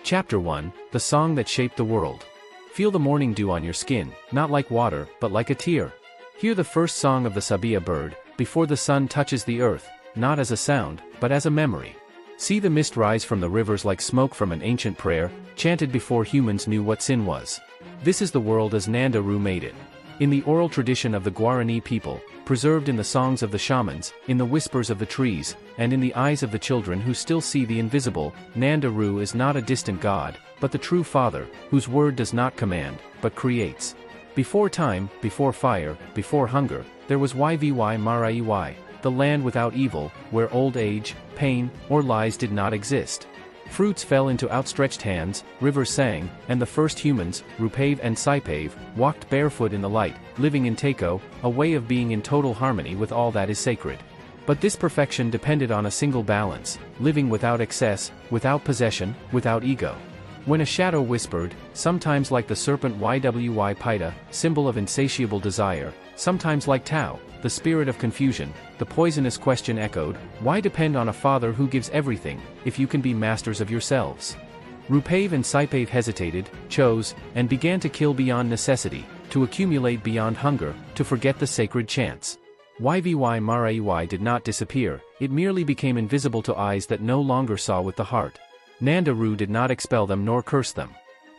Chapter 1, The Song That Shaped the World. Feel the morning dew on your skin, not like water, but like a tear. Hear the first song of the sabia bird, before the sun touches the earth, not as a sound, but as a memory. See the mist rise from the rivers like smoke from an ancient prayer, chanted before humans knew what sin was. This is the world as Ñande Ru made it. In the oral tradition of the Guarani people, preserved in the songs of the shamans, in the whispers of the trees, and in the eyes of the children who still see the invisible, Ñande Ru is not a distant god, but the true Father, whose word does not command, but creates. Before time, before fire, before hunger, there was Yvy Marã E'ỹ, the land without evil, where old age, pain, or lies did not exist. Fruits fell into outstretched hands, rivers sang, and the first humans, Rupave and Sipave, walked barefoot in the light, living in Taiko, a way of being in total harmony with all that is sacred. But this perfection depended on a single balance, living without excess, without possession, without ego. When a shadow whispered, sometimes like the serpent Ywy Pita, symbol of insatiable desire, sometimes like Tao, the spirit of confusion, the poisonous question echoed, why depend on a father who gives everything, if you can be masters of yourselves? Rupave and Sipave hesitated, chose, and began to kill beyond necessity, to accumulate beyond hunger, to forget the sacred chants. Yvy Marã E'ỹ did not disappear, it merely became invisible to eyes that no longer saw with the heart. Ñande Ru did not expel them nor curse them.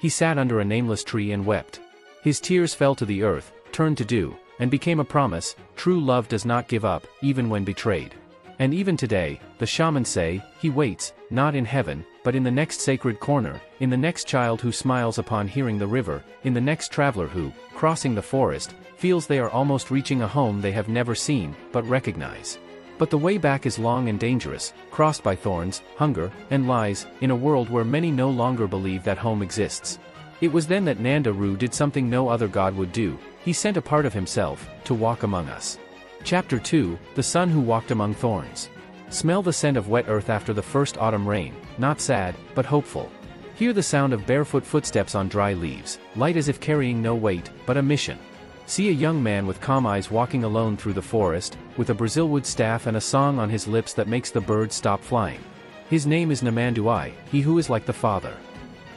He sat under a nameless tree and wept. His tears fell to the earth, turned to dew, and became a promise. True love does not give up, even when betrayed. And even today, the shamans say, he waits, not in heaven, but in the next sacred corner, in the next child who smiles upon hearing the river, in the next traveler who, crossing the forest, feels they are almost reaching a home they have never seen, but recognize. But the way back is long and dangerous, crossed by thorns, hunger, and lies, in a world where many no longer believe that home exists. It was then that Ñande Ru did something no other god would do. He sent a part of himself, to walk among us. Chapter 2, The Son Who Walked Among Thorns. Smell the scent of wet earth after the first autumn rain, not sad, but hopeful. Hear the sound of barefoot footsteps on dry leaves, light as if carrying no weight, but a mission. See a young man with calm eyes walking alone through the forest, with a Brazilwood staff and a song on his lips that makes the birds stop flying. His name is Ñande, he who is like the Father.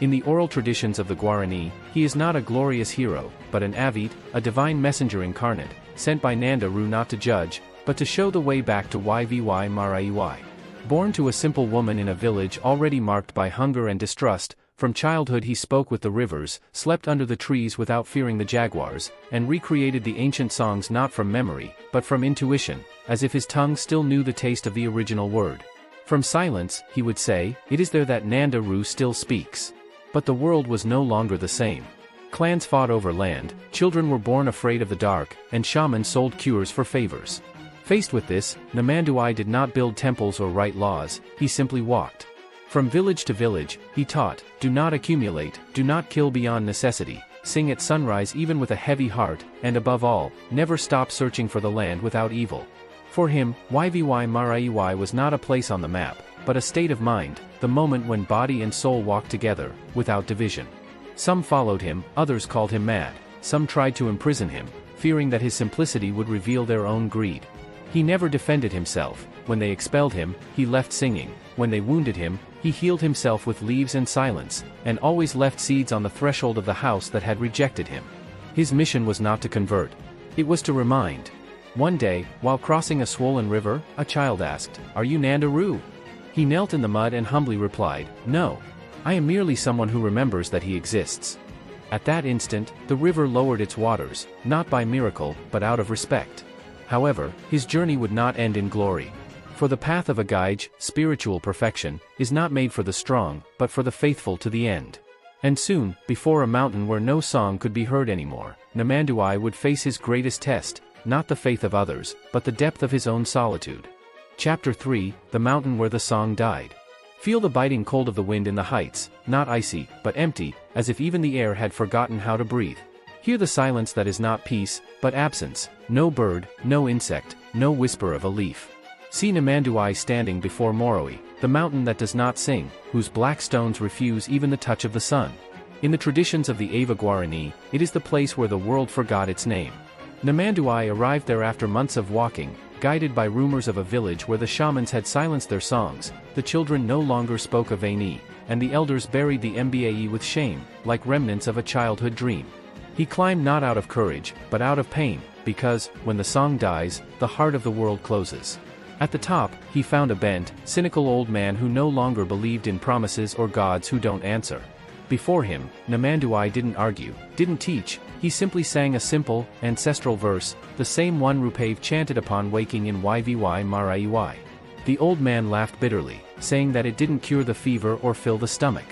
In the oral traditions of the Guarani, he is not a glorious hero, but an Avit, a divine messenger incarnate, sent by Ñande Ru not to judge, but to show the way back to Yvy Marã E'ỹ. Born to a simple woman in a village already marked by hunger and distrust, from childhood he spoke with the rivers, slept under the trees without fearing the jaguars, and recreated the ancient songs not from memory, but from intuition, as if his tongue still knew the taste of the original word. From silence, he would say, it is there that Ñande Ru still speaks. But the world was no longer the same. Clans fought over land, children were born afraid of the dark, and shamans sold cures for favors. Faced with this, Ñande did not build temples or write laws, he simply walked. From village to village, he taught, do not accumulate, do not kill beyond necessity, sing at sunrise even with a heavy heart, and above all, never stop searching for the land without evil. For him, Yvy Marã E'ỹ was not a place on the map, but a state of mind, the moment when body and soul walked together, without division. Some followed him, others called him mad, some tried to imprison him, fearing that his simplicity would reveal their own greed. He never defended himself. When they expelled him, he left singing. When they wounded him, he healed himself with leaves and silence, and always left seeds on the threshold of the house that had rejected him. His mission was not to convert. It was to remind. One day, while crossing a swollen river, a child asked, "Are you Ñande Ru?" He knelt in the mud and humbly replied, "No. I am merely someone who remembers that he exists." At that instant, the river lowered its waters, not by miracle, but out of respect. However, his journey would not end in glory. For the path of a guide, spiritual perfection, is not made for the strong, but for the faithful to the end. And soon, before a mountain where no song could be heard anymore, Ñande would face his greatest test, not the faith of others, but the depth of his own solitude. Chapter 3, The Mountain Where the Song Died. Feel the biting cold of the wind in the heights, not icy, but empty, as if even the air had forgotten how to breathe. Hear the silence that is not peace, but absence, no bird, no insect, no whisper of a leaf. See Ñande standing before Moroe, the mountain that does not sing, whose black stones refuse even the touch of the sun. In the traditions of the Ava Guarani, it is the place where the world forgot its name. Ñande arrived there after months of walking, guided by rumors of a village where the shamans had silenced their songs, the children no longer spoke of E'ỹ, and the elders buried the Mbae with shame, like remnants of a childhood dream. He climbed not out of courage, but out of pain, because, when the song dies, the heart of the world closes. At the top, he found a bent, cynical old man who no longer believed in promises or gods who don't answer. Before him, Ñande Ru didn't argue, didn't teach, he simply sang a simple, ancestral verse, the same one Rupev chanted upon waking in Yvy Marã E'ỹ. The old man laughed bitterly, saying that it didn't cure the fever or fill the stomach.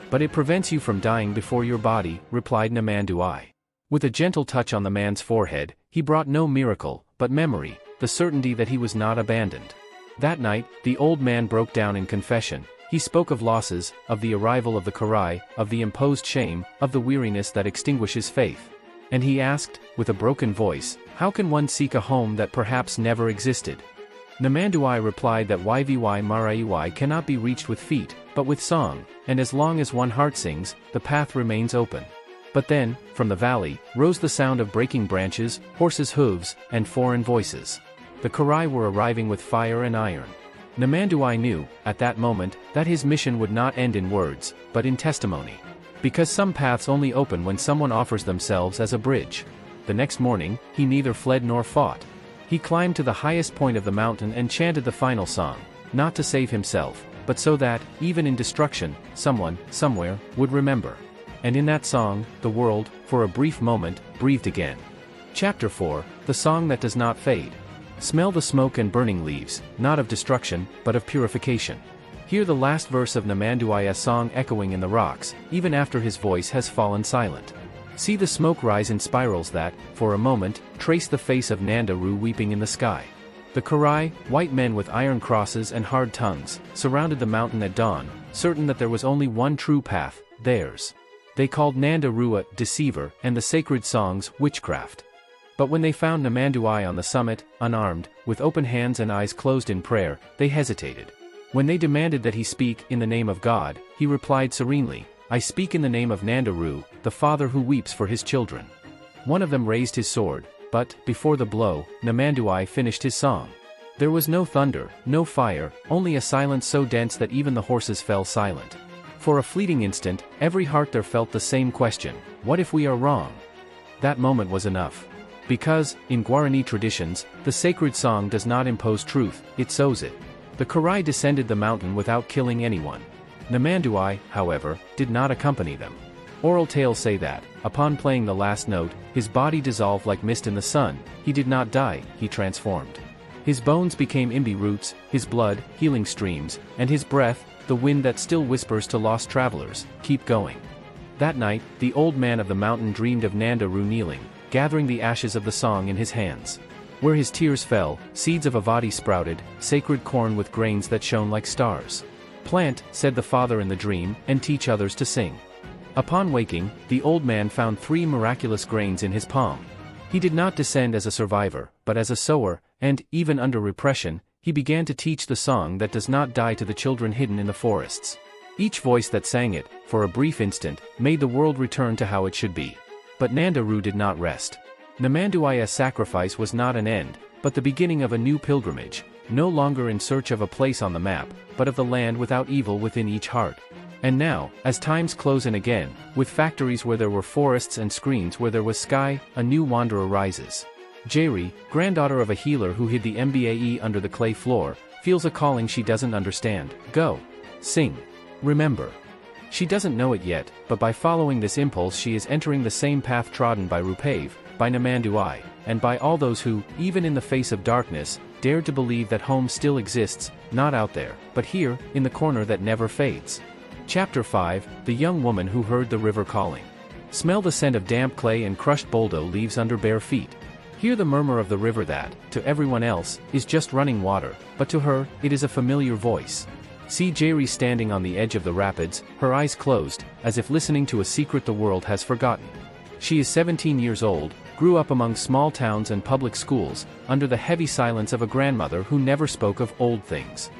But it prevents you from dying before your body, replied Ñande Ru. With a gentle touch on the man's forehead, he brought no miracle, but memory, the certainty that he was not abandoned. That night, the old man broke down in confession. He spoke of losses, of the arrival of the karaí, of the imposed shame, of the weariness that extinguishes faith. And he asked, with a broken voice, how can one seek a home that perhaps never existed? Ñande Ru replied that Yvy Marã E'ỹ cannot be reached with feet, but with song, and as long as one heart sings, the path remains open. But then, from the valley, rose the sound of breaking branches, horses' hooves, and foreign voices. The karaí were arriving with fire and iron. Ñande Ru knew, at that moment, that his mission would not end in words, but in testimony. Because some paths only open when someone offers themselves as a bridge. The next morning, he neither fled nor fought. He climbed to the highest point of the mountain and chanted the final song, not to save himself, but so that, even in destruction, someone, somewhere, would remember. And in that song, the world, for a brief moment, breathed again. Chapter 4, The Song That Does Not Fade. Smell the smoke and burning leaves, not of destruction, but of purification. Hear the last verse of Ñande Ru's song echoing in the rocks, even after his voice has fallen silent. See the smoke rise in spirals that, for a moment, trace the face of Ñande Ru weeping in the sky. The karaí, white men with iron crosses and hard tongues, surrounded the mountain at dawn, certain that there was only one true path, theirs. They called Ñande Ru a deceiver, and the sacred songs witchcraft. But when they found Ñande Ru on the summit, unarmed, with open hands and eyes closed in prayer, they hesitated. When they demanded that he speak in the name of God, he replied serenely, I speak in the name of Ñande Ru, the father who weeps for his children. One of them raised his sword, but, before the blow, Ñande Ru finished his song. There was no thunder, no fire, only a silence so dense that even the horses fell silent. For a fleeting instant, every heart there felt the same question, what if we are wrong? That moment was enough. Because, in Guarani traditions, the sacred song does not impose truth, it sows it. The karaí descended the mountain without killing anyone. Ñande Ru, however, did not accompany them. Oral tales say that, upon playing the last note, his body dissolved like mist in the sun, he did not die, he transformed. His bones became imbi roots, his blood, healing streams, and his breath, the wind that still whispers to lost travelers, keep going. That night, the old man of the mountain dreamed of Ñande Ru kneeling, gathering the ashes of the song in his hands. Where his tears fell, seeds of avati sprouted, sacred corn with grains that shone like stars. Plant, said the father in the dream, and teach others to sing. Upon waking, the old man found 3 miraculous grains in his palm. He did not descend as a survivor, but as a sower, and, even under repression, he began to teach the song that does not die to the children hidden in the forests. Each voice that sang it, for a brief instant, made the world return to how it should be. But Ñande Ru did not rest. Ñande Ru's sacrifice was not an end, but the beginning of a new pilgrimage, no longer in search of a place on the map, but of the land without evil within each heart. And now, as times close in again, with factories where there were forests and screens where there was sky, a new wanderer rises. Yvy, granddaughter of a healer who hid the Mbae under the clay floor, feels a calling she doesn't understand. Go. Sing. Remember. She doesn't know it yet, but by following this impulse she is entering the same path trodden by Rupev, by Ñande Ru, and by all those who, even in the face of darkness, dared to believe that home still exists, not out there, but here, in the corner that never fades. Chapter 5, The Young Woman Who Heard the River Calling. Smell the scent of damp clay and crushed boldo leaves under bare feet. Hear the murmur of the river that, to everyone else, is just running water, but to her, it is a familiar voice. See Yvy standing on the edge of the rapids, her eyes closed, as if listening to a secret the world has forgotten. She is 17 years old, grew up among small towns and public schools, under the heavy silence of a grandmother who never spoke of old things.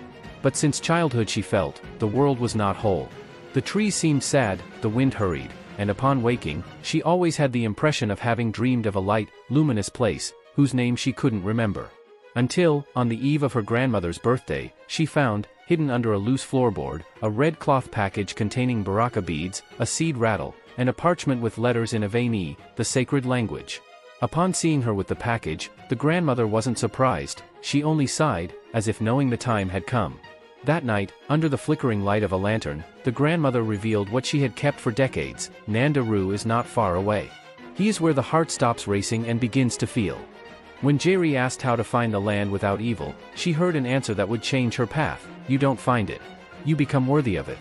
But since childhood she felt, the world was not whole. The trees seemed sad, the wind hurried, and upon waking, she always had the impression of having dreamed of a light, luminous place, whose name she couldn't remember. Until, on the eve of her grandmother's birthday, she found, hidden under a loose floorboard, a red cloth package containing baraka beads, a seed rattle, and a parchment with letters in Avani, the sacred language. Upon seeing her with the package, the grandmother wasn't surprised, she only sighed, as if knowing the time had come. That night, under the flickering light of a lantern, the grandmother revealed what she had kept for decades: Ñande Ru is not far away. He is where the heart stops racing and begins to feel. When Yvy asked how to find the land without evil, she heard an answer that would change her path: you don't find it. You become worthy of it.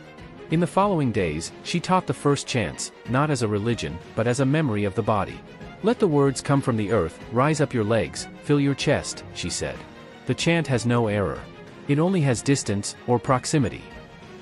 In the following days, she taught the first chants, not as a religion, but as a memory of the body. Let the words come from the earth, rise up your legs, fill your chest, she said. The chant has no error. It only has distance, or proximity.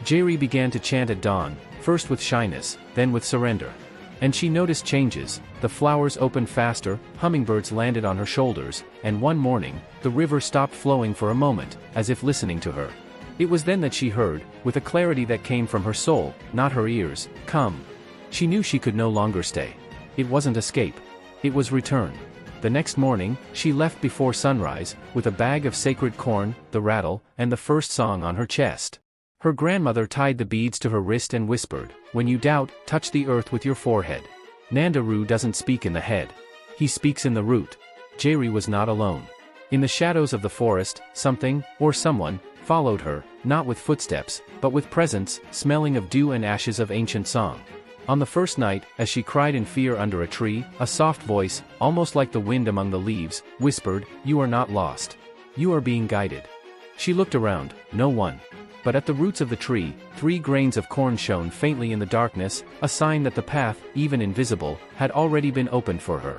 Yvy began to chant at dawn, first with shyness, then with surrender. And she noticed changes: the flowers opened faster, hummingbirds landed on her shoulders, and one morning, the river stopped flowing for a moment, as if listening to her. It was then that she heard, with a clarity that came from her soul, not her ears, "Come." She knew she could no longer stay. It wasn't escape. It was return. The next morning, she left before sunrise, with a bag of sacred corn, the rattle, and the first song on her chest. Her grandmother tied the beads to her wrist and whispered, "When you doubt, touch the earth with your forehead." Ñande Ru doesn't speak in the head. He speaks in the root. Yvy was not alone. In the shadows of the forest, something, or someone, followed her, not with footsteps, but with presence, smelling of dew and ashes of ancient song. On the first night, as she cried in fear under a tree, a soft voice, almost like the wind among the leaves, whispered, "You are not lost. You are being guided." She looked around, no one. But at the roots of the tree, 3 grains of corn shone faintly in the darkness, a sign that the path, even invisible, had already been opened for her.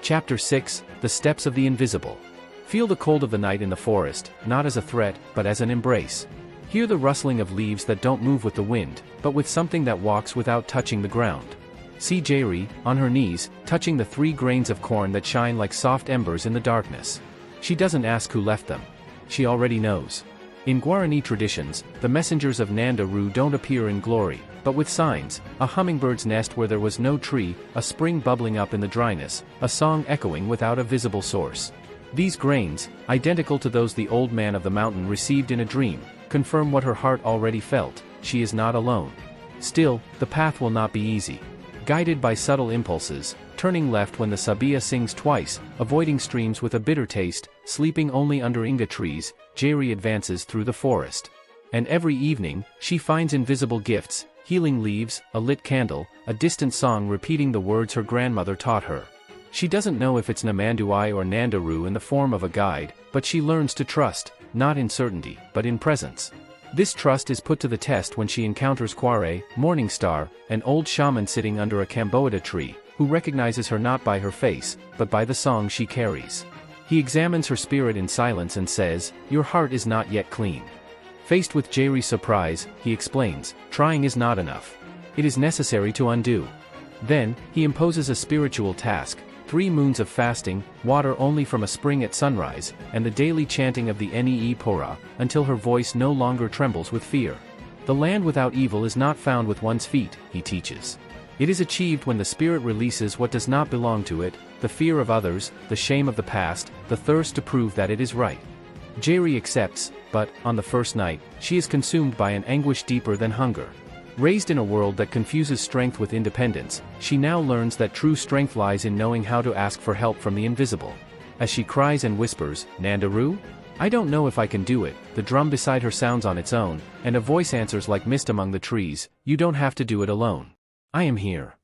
Chapter 6, The Steps of the Invisible. Feel the cold of the night in the forest, not as a threat, but as an embrace. Hear the rustling of leaves that don't move with the wind, but with something that walks without touching the ground. See Yvy, on her knees, touching the 3 grains of corn that shine like soft embers in the darkness. She doesn't ask who left them. She already knows. In Guarani traditions, the messengers of Ñande Ru don't appear in glory, but with signs: a hummingbird's nest where there was no tree, a spring bubbling up in the dryness, a song echoing without a visible source. These grains, identical to those the old man of the mountain received in a dream, confirm what her heart already felt: she is not alone. Still, the path will not be easy. Guided by subtle impulses, turning left when the sabia sings twice, avoiding streams with a bitter taste, sleeping only under inga trees, Yvy advances through the forest. And every evening, she finds invisible gifts: healing leaves, a lit candle, a distant song repeating the words her grandmother taught her. She doesn't know if it's Namanduai or Ñande Ru in the form of a guide, but she learns to trust, not in certainty, but in presence. This trust is put to the test when she encounters Karaí, Morning Star, an old shaman sitting under a camboita tree, who recognizes her not by her face, but by the song she carries. He examines her spirit in silence and says, "Your heart is not yet clean." Faced with Yvy's surprise, he explains, "Trying is not enough. It is necessary to undo." Then, he imposes a spiritual task: 3 moons of fasting, water only from a spring at sunrise, and the daily chanting of the Nee Pora, until her voice no longer trembles with fear. The land without evil is not found with one's feet, he teaches. It is achieved when the spirit releases what does not belong to it: the fear of others, the shame of the past, the thirst to prove that it is right. Yvy accepts, but, on the first night, she is consumed by an anguish deeper than hunger. Raised in a world that confuses strength with independence, she now learns that true strength lies in knowing how to ask for help from the invisible. As she cries and whispers, "Ñande Ru? I don't know if I can do it," the drum beside her sounds on its own, and a voice answers like mist among the trees, "You don't have to do it alone. I am here."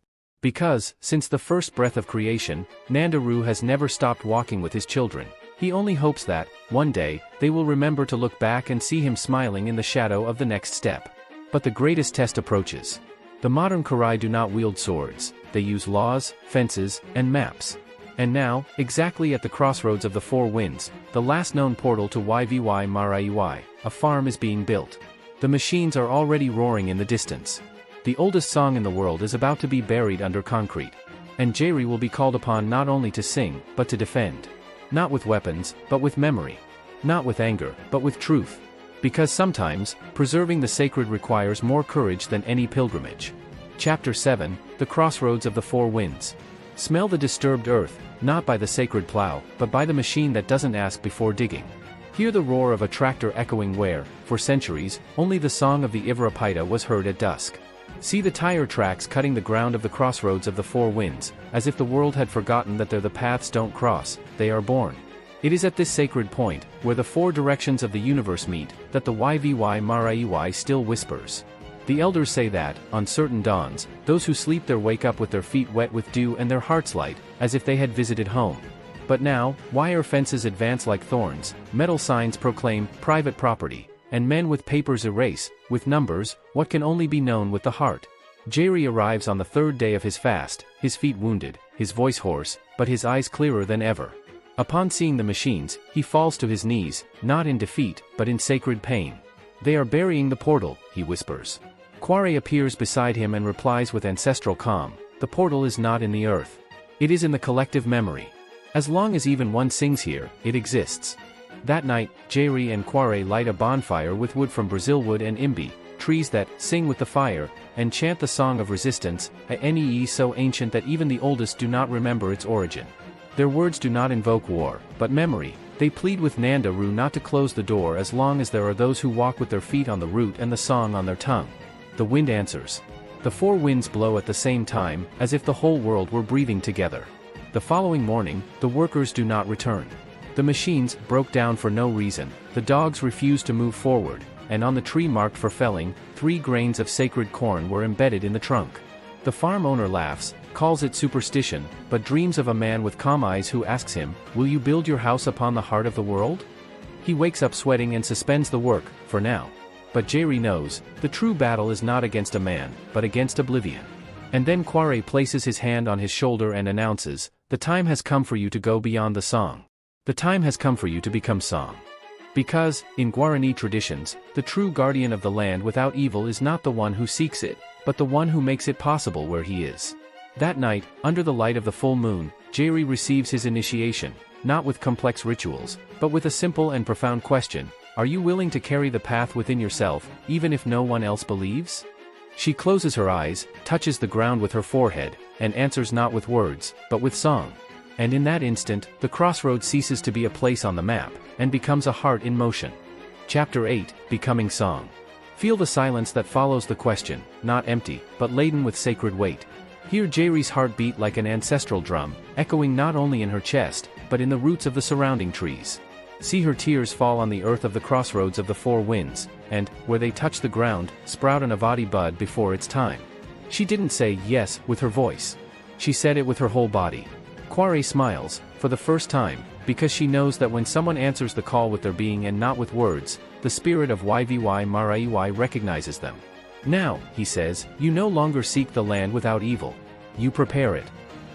Because, since the first breath of creation, Ñande Ru has never stopped walking with his children. He only hopes that, one day, they will remember to look back and see him smiling in the shadow of the next step. But the greatest test approaches. The modern karaí do not wield swords, they use laws, fences, and maps. And now, exactly at the crossroads of the 4 winds, the last known portal to Yvy Marã E'ỹ, a farm is being built. The machines are already roaring in the distance. The oldest song in the world is about to be buried under concrete. And Yvy will be called upon not only to sing, but to defend. Not with weapons, but with memory. Not with anger, but with truth. Because sometimes, preserving the sacred requires more courage than any pilgrimage. Chapter 7, The Crossroads of the 4 Winds. Smell the disturbed earth, not by the sacred plow, but by the machine that doesn't ask before digging. Hear the roar of a tractor echoing where, for centuries, only the song of the Yvy Marã E'ỹ was heard at dusk. See the tire tracks cutting the ground of the crossroads of the four winds, as if the world had forgotten that the paths don't cross, they are born. It is at this sacred point, where the four directions of the universe meet, that the Yvy Marã E'ỹ still whispers. The elders say that, on certain dawns, those who sleep there wake up with their feet wet with dew and their hearts light, as if they had visited home. But now, wire fences advance like thorns, metal signs proclaim private property, and men with papers erase, with numbers, what can only be known with the heart. Yvy arrives on the third day of his fast, his feet wounded, his voice hoarse, but his eyes clearer than ever. Upon seeing the machines, he falls to his knees, not in defeat, but in sacred pain. They are burying the portal, he whispers. Karaí appears beside him and replies with ancestral calm, the portal is not in the earth. It is in the collective memory. As long as even one sings here, it exists. That night, Yvy and Karaí light a bonfire with wood from Brazil wood and imbi, trees that sing with the fire, and chant the song of resistance, a nee so ancient that even the oldest do not remember its origin. Their words do not invoke war, but memory. They plead with Ñande Ru not to close the door as long as there are those who walk with their feet on the root and the song on their tongue. The wind answers. The four winds blow at the same time, as if the whole world were breathing together. The following morning, the workers do not return. The machines broke down for no reason, the dogs refused to move forward, and on the tree marked for felling, 3 grains of sacred corn were embedded in the trunk. The farm owner laughs, calls it superstition, but dreams of a man with calm eyes who asks him, "Will you build your house upon the heart of the world?" He wakes up sweating and suspends the work, for now. But Yvy knows, the true battle is not against a man, but against oblivion. And then Karaí places his hand on his shoulder and announces, "The time has come for you to go beyond the song. The time has come for you to become song." Because, in Guarani traditions, the true guardian of the land without evil is not the one who seeks it, but the one who makes it possible where he is. That night, under the light of the full moon, Yvy receives his initiation, not with complex rituals, but with a simple and profound question: are you willing to carry the path within yourself, even if no one else believes? She closes her eyes, touches the ground with her forehead, and answers not with words, but with song. And in that instant, the crossroad ceases to be a place on the map, and becomes a heart in motion. Chapter 8, Becoming Song. Feel the silence that follows the question, not empty, but laden with sacred weight. Hear Yvy's heart beat like an ancestral drum, echoing not only in her chest, but in the roots of the surrounding trees. See her tears fall on the earth of the crossroads of the four winds, and, where they touch the ground, sprout an avati bud before its time. She didn't say yes with her voice. She said it with her whole body. Karaí smiles, for the first time, because she knows that when someone answers the call with their being and not with words, the spirit of Yvy Marã E'ỹ recognizes them. Now, he says, you no longer seek the land without evil. You prepare it.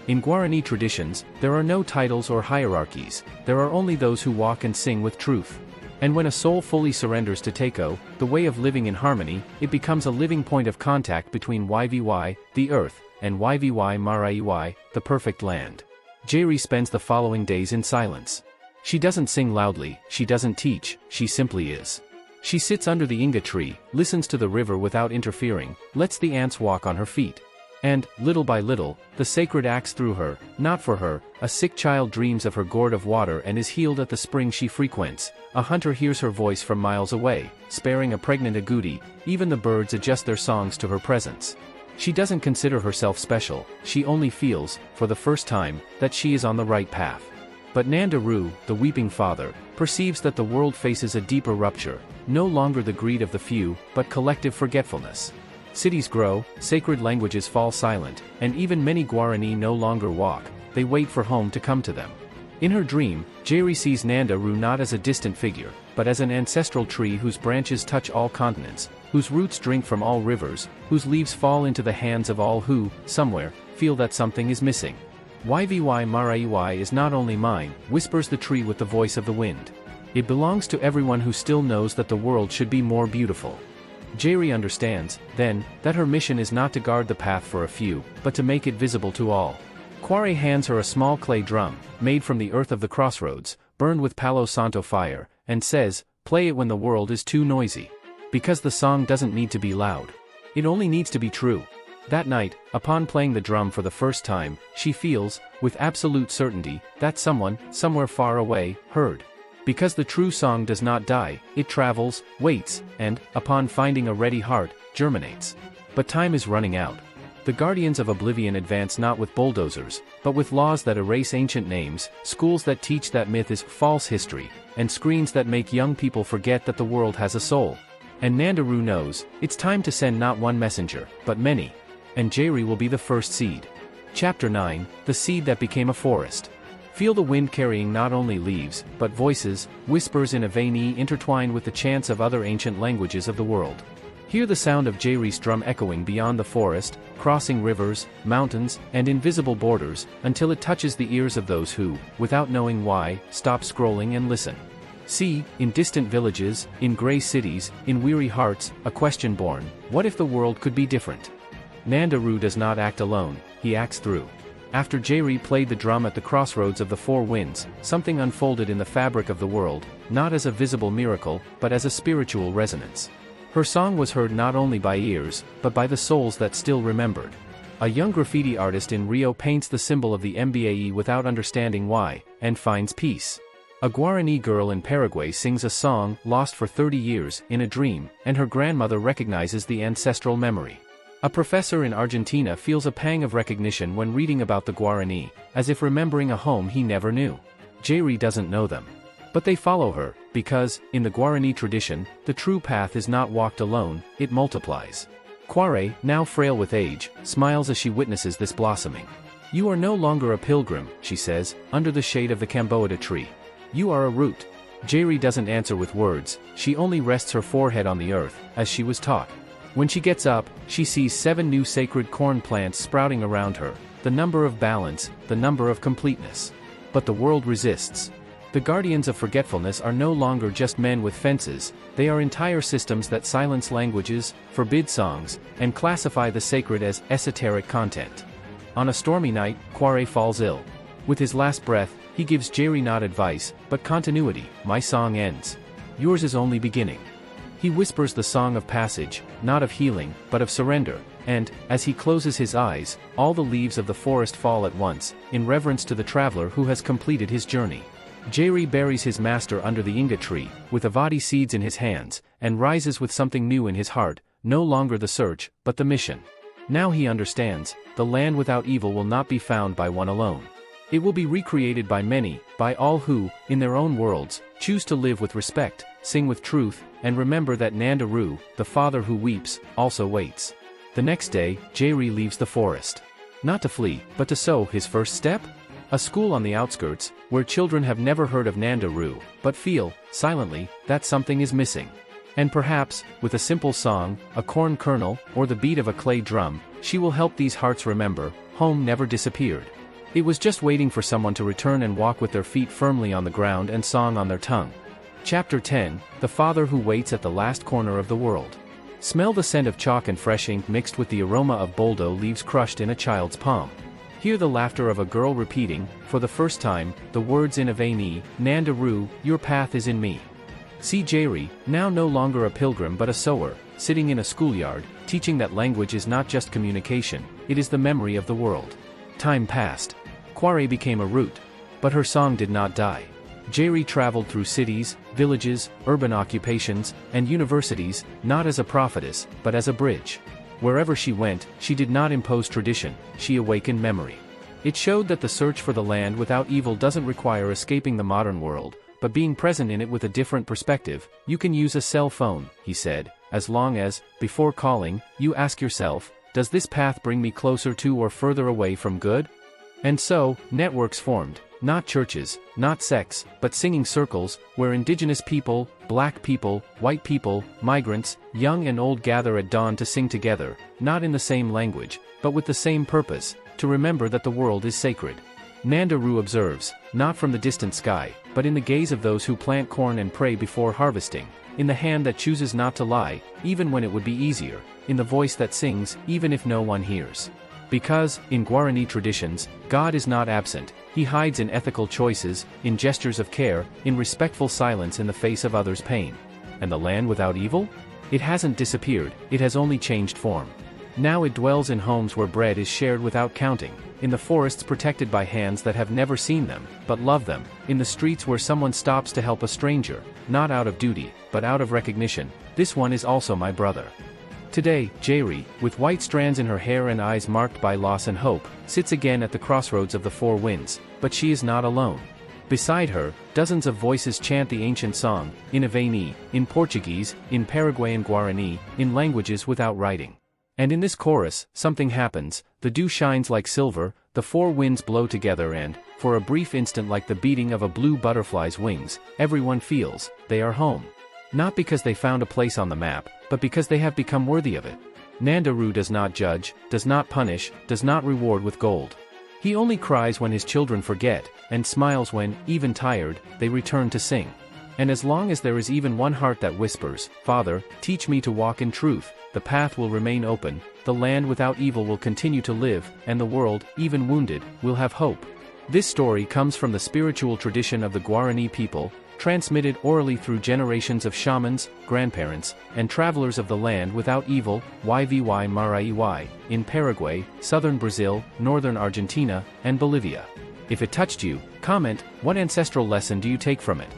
In Guarani traditions, there are no titles or hierarchies, there are only those who walk and sing with truth. And when a soul fully surrenders to Teco, the way of living in harmony, it becomes a living point of contact between Yvy, the earth, and Yvy Marã E'ỹ, the perfect land. Yvy spends the following days in silence. She doesn't sing loudly, she doesn't teach, she simply is. She sits under the inga tree, listens to the river without interfering, lets the ants walk on her feet. And, little by little, the sacred acts through her, not for her. A sick child dreams of her gourd of water and is healed at the spring she frequents. A hunter hears her voice from miles away, sparing a pregnant agouti. Even the birds adjust their songs to her presence. She doesn't consider herself special, she only feels, for the first time, that she is on the right path. But Ñande Ru, the weeping father, perceives that the world faces a deeper rupture, no longer the greed of the few, but collective forgetfulness. Cities grow, sacred languages fall silent, and even many Guarani no longer walk, they wait for home to come to them. In her dream, Yvy sees Ñande Ru not as a distant figure, but as an ancestral tree whose branches touch all continents, whose roots drink from all rivers, whose leaves fall into the hands of all who, somewhere, feel that something is missing. Yvy Marã E'ỹ is not only mine, whispers the tree with the voice of the wind. It belongs to everyone who still knows that the world should be more beautiful. Yvy understands, then, that her mission is not to guard the path for a few, but to make it visible to all. Karaí hands her a small clay drum, made from the earth of the crossroads, burned with Palo Santo fire, and says, play it when the world is too noisy. Because the song doesn't need to be loud. It only needs to be true. That night, upon playing the drum for the first time, she feels, with absolute certainty, that someone, somewhere far away, heard. Because the true song does not die, it travels, waits, and, upon finding a ready heart, germinates. But time is running out. The guardians of oblivion advance not with bulldozers, but with laws that erase ancient names, schools that teach that myth is false history, and screens that make young people forget that the world has a soul. And Ñande Ru knows, it's time to send not one messenger, but many. And Yvy will be the first seed. Chapter 9, The Seed That Became a Forest. Feel the wind carrying not only leaves, but voices, whispers in Yvy intertwined with the chants of other ancient languages of the world. Hear the sound of Yvy's drum echoing beyond the forest, crossing rivers, mountains, and invisible borders, until it touches the ears of those who, without knowing why, stop scrolling and listen. See, in distant villages, in gray cities, in weary hearts, a question born: what if the world could be different? Ñande Ru does not act alone, he acts through. After Yvy played the drum at the crossroads of the four winds, something unfolded in the fabric of the world, not as a visible miracle, but as a spiritual resonance. Her song was heard not only by ears, but by the souls that still remembered. A young graffiti artist in Rio paints the symbol of the Mbae without understanding why, and finds peace. A Guarani girl in Paraguay sings a song, lost for 30 years, in a dream, and her grandmother recognizes the ancestral memory. A professor in Argentina feels a pang of recognition when reading about the Guarani, as if remembering a home he never knew. Yvy doesn't know them. But they follow her, because, in the Guarani tradition, the true path is not walked alone, it multiplies. Karaí, now frail with age, smiles as she witnesses this blossoming. You are no longer a pilgrim, she says, under the shade of the camboada tree. You are a root. Yvy doesn't answer with words, she only rests her forehead on the earth, as she was taught. When she gets up, she sees 7 new sacred corn plants sprouting around her, the number of balance, the number of completeness. But the world resists. The guardians of forgetfulness are no longer just men with fences, they are entire systems that silence languages, forbid songs, and classify the sacred as esoteric content. On a stormy night, Karaí falls ill. With his last breath, he gives Yvy not advice, but continuity: my song ends. Yours is only beginning. He whispers the song of passage, not of healing, but of surrender, and, as he closes his eyes, all the leaves of the forest fall at once, in reverence to the traveler who has completed his journey. Yvy buries his master under the inga tree, with avati seeds in his hands, and rises with something new in his heart, no longer the search, but the mission. Now he understands, the land without evil will not be found by one alone. It will be recreated by many, by all who, in their own worlds, choose to live with respect, sing with truth, and remember that Ñande Ru, the father who weeps, also waits. The next day, Yvy leaves the forest. Not to flee, but to sow his first step? A school on the outskirts, where children have never heard of Ñande Ru, but feel, silently, that something is missing. And perhaps, with a simple song, a corn kernel, or the beat of a clay drum, she will help these hearts remember, home never disappeared. It was just waiting for someone to return and walk with their feet firmly on the ground and song on their tongue. Chapter 10, The Father Who Waits at the Last Corner of the World. Smell the scent of chalk and fresh ink mixed with the aroma of boldo leaves crushed in a child's palm. Hear the laughter of a girl repeating, for the first time, the words in Yvy, Ñande Ru, your path is in me. See Yvy, now no longer a pilgrim but a sower, sitting in a schoolyard, teaching that language is not just communication, it is the memory of the world. Time passed. Karaí became a root. But her song did not die. Yvy traveled through cities, villages, urban occupations, and universities, not as a prophetess, but as a bridge. Wherever she went, she did not impose tradition, she awakened memory. It showed that the search for the land without evil doesn't require escaping the modern world, but being present in it with a different perspective. You can use a cell phone, he said, as long as, before calling, you ask yourself, does this path bring me closer to or further away from good? And so, networks formed, not churches, not sects, but singing circles, where indigenous people, black people, white people, migrants, young and old gather at dawn to sing together, not in the same language, but with the same purpose, to remember that the world is sacred. Ñande Ru observes, not from the distant sky, but in the gaze of those who plant corn and pray before harvesting, in the hand that chooses not to lie, even when it would be easier, in the voice that sings, even if no one hears. Because, in Guarani traditions, God is not absent, he hides in ethical choices, in gestures of care, in respectful silence in the face of others' pain. And the land without evil? It hasn't disappeared, it has only changed form. Now it dwells in homes where bread is shared without counting, in the forests protected by hands that have never seen them, but love them, in the streets where someone stops to help a stranger, not out of duty, but out of recognition. This one is also my brother. Today, Yvy, with white strands in her hair and eyes marked by loss and hope, sits again at the crossroads of the four winds, but she is not alone. Beside her, dozens of voices chant the ancient song, in Yvy, in Portuguese, in Paraguay and Guarani, in languages without writing. And in this chorus, something happens, the dew shines like silver, the four winds blow together and, for a brief instant like the beating of a blue butterfly's wings, everyone feels, they are home. Not because they found a place on the map, but because they have become worthy of it. Ñande Ru does not judge, does not punish, does not reward with gold. He only cries when his children forget, and smiles when, even tired, they return to sing. And as long as there is even one heart that whispers, "Father, teach me to walk in truth," the path will remain open, the land without evil will continue to live, and the world, even wounded, will have hope. This story comes from the spiritual tradition of the Guarani people, transmitted orally through generations of shamans, grandparents, and travelers of the land without evil. Yvy Marã E'ỹ, in Paraguay, southern Brazil, northern Argentina, and Bolivia. If it touched you, comment, what ancestral lesson do you take from it?